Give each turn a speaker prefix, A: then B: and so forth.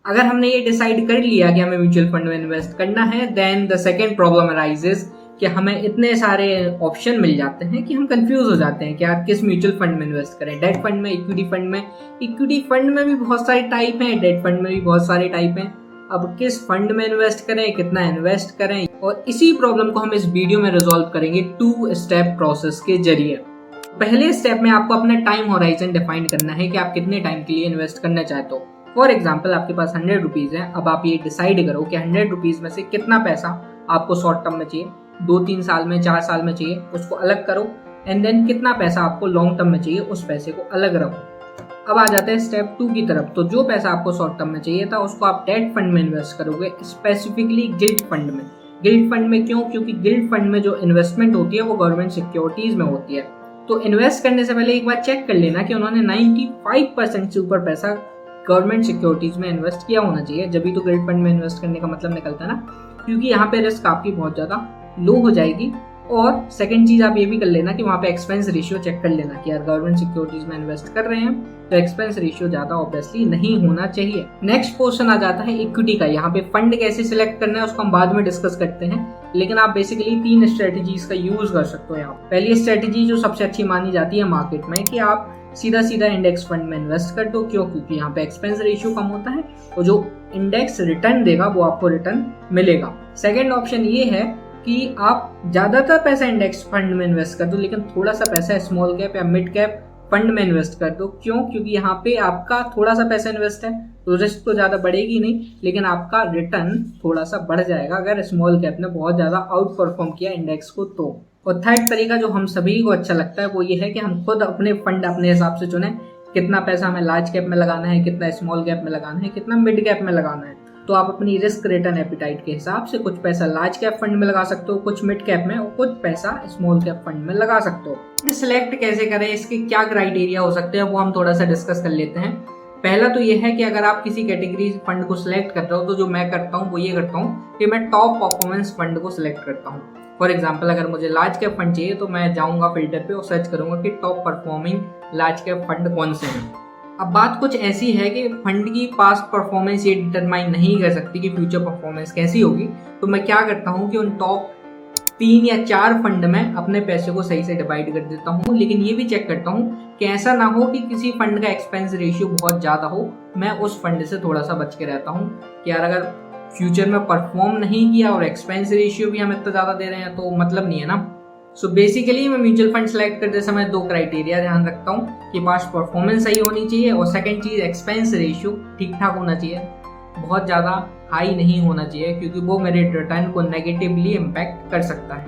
A: अगर हमने ये डिसाइड कर लिया कि हमें म्यूचुअल फंड में इन्वेस्ट करना है, then the second problem arises कि हमें इतने सारे ऑप्शन मिल जाते हैं कि हम कंफ्यूज हो जाते हैं कि यार किस म्यूचुअल फंड में इन्वेस्ट करें, डेट फंड में, इक्विटी फंड में। इक्विटी फंड में भी बहुत सारे टाइप हैं, डेट फंड में भी बहुत सारे टाइप हैं। अब किस फंड में इन्वेस्ट करें, कितना इन्वेस्ट करें, और इसी प्रॉब्लम को हम इस वीडियो में रिजॉल्व करेंगे 2 स्टेप प्रोसेस के जरिए। पहले स्टेप में आपको अपना टाइम होराइजन डिफाइन करना है कि आप कितने टाइम के लिए इन्वेस्ट करना चाहते हो। फॉर एग्जाम्पल, आपके पास 100 रुपीज है। अब आप ये डिसाइड करो कि 100 रुपीज में से कितना पैसा आपको शॉर्ट टर्म में चाहिए, 2-3 साल में, 4 साल में चाहिए, उसको अलग करो। एंड देन कितना पैसा आपको लॉन्ग टर्म में चाहिए, उस पैसे को अलग रखो। अब आ जाते हैं स्टेप 2 की तरफ। तो जो पैसा आपको शॉर्ट टर्म में चाहिए था उसको आप डेट फंड में इन्वेस्ट करोगे, स्पेसिफिकली गिल्ट फंड में। गिल्ट फंड में क्यों? क्योंकि गिल्ट फंड में जो इन्वेस्टमेंट होती है वो गवर्नमेंट सिक्योरिटीज में होती है। तो इन्वेस्ट करने से पहले एक बार चेक कर लेना कि उन्होंने 95% से ऊपर पैसा गवर्नमेंट सिक्योरिटीज में इन्वेस्ट किया होना चाहिए, जब भी तो गिल्ट फंड में इन्वेस्ट करने का मतलब निकलता है ना, क्योंकि यहाँ पे रिस्क आपकी बहुत ज़्यादा लो हो जाएगी। और सेकंड चीज आप ये भी कर लेना कि वहाँ पे एक्सपेंस रेशियो चेक कर लेना कि यार गवर्नमेंट सिक्योरिटीज में इन्वेस्ट कर रहे हैं तो एक्सपेंस रेशियो ज्यादा ऑब्वियसली नहीं होना चाहिए। नेक्स्ट पोर्शन आ जाता है इक्विटी का। यहाँ पे फंड कैसे सिलेक्ट करना है उसको हम बाद में डिस्कस करते हैं, लेकिन आप बेसिकली 3 स्ट्रेटेजीज का यूज कर सकते हो यहाँ। पहली स्ट्रेटेजी जो सबसे अच्छी मानी जाती है मार्केट में कि आप सीधा सीधा इंडेक्स फंड में इन्वेस्ट कर दो। क्यों? क्योंकि यहाँ पे एक्सपेंस रेशियो कम होता है और जो इंडेक्स रिटर्न देगा वो आपको रिटर्न मिलेगा। सेकेंड ऑप्शन ये है कि आप ज्यादातर पैसा इंडेक्स फंड में इन्वेस्ट कर दो, लेकिन थोड़ा सा पैसा स्मॉल कैप या मिड कैप फंड में इन्वेस्ट कर दो। क्यों? क्योंकि यहाँ पे आपका थोड़ा सा पैसा इन्वेस्ट है तो रिस्क तो ज्यादा बढ़ेगी नहीं, लेकिन आपका रिटर्न थोड़ा सा बढ़ जाएगा अगर स्मॉल कैप ने बहुत ज्यादा आउट परफॉर्म किया इंडेक्स को तो। और थर्ड तरीका जो हम सभी को अच्छा लगता है वो ये है कि हम खुद अपने फंड अपने हिसाब से चुने, कितना पैसा हमें लार्ज कैप में लगाना है, कितना स्मॉल कैप में लगाना है, कितना मिड कैप में लगाना है। तो आप अपनी रिस्क रिटर्न एपिटाइट के हिसाब से कुछ पैसा लार्ज कैप फंड में लगा सकते हो, कुछ मिड कैप में, और कुछ पैसा स्मॉल कैप फंड में लगा सकते हो। सिलेक्ट कैसे करें, इसके क्या क्राइटेरिया हो सकते हैं वो हम थोड़ा सा डिस्कस कर लेते हैं। पहला तो ये है कि अगर आप किसी कैटेगरी फंड को सिलेक्ट कर रहे हो तो जो मैं करता हूँ वो ये करता हूँ कि मैं टॉप परफॉर्मेंस फंड को सिलेक्ट करता हूँ। फॉर एग्जाम्पल, अगर मुझे लार्ज कैप फंड चाहिए तो मैं जाऊंगा फिल्टर पे और सर्च करूंगा कि top performing large cap fund कौन से हैं। अब बात कुछ ऐसी है कि फंड की पास्ट परफॉर्मेंस ये डिटरमाइन नहीं कर सकती कि फ्यूचर परफॉर्मेंस कैसी होगी। तो मैं क्या करता हूँ कि उन टॉप 3 या 4 फंड में अपने पैसे को सही से डिवाइड कर देता हूँ, लेकिन ये भी चेक करता हूँ कि ऐसा ना हो कि किसी फंड का एक्सपेंस रेशियो बहुत ज़्यादा हो। मैं उस फंड से थोड़ा सा बच के रहता हूँ कि यार अगर फ्यूचर में परफॉर्म नहीं किया और एक्सपेंस रेशियो भी हम इतना ज़्यादा दे रहे हैं तो मतलब नहीं है ना। सो बेसिकली मैं म्यूचुअल फंड सेलेक्ट करते समय 2 क्राइटेरिया ध्यान रखता हूँ कि पास्ट परफॉर्मेंस सही होनी चाहिए और सेकंड चीज़ एक्सपेंस रेशियो ठीक ठाक होना चाहिए, बहुत ज़्यादा हाई नहीं होना चाहिए क्योंकि वो मेरे रिटर्न को नेगेटिवली इम्पैक्ट कर सकता है।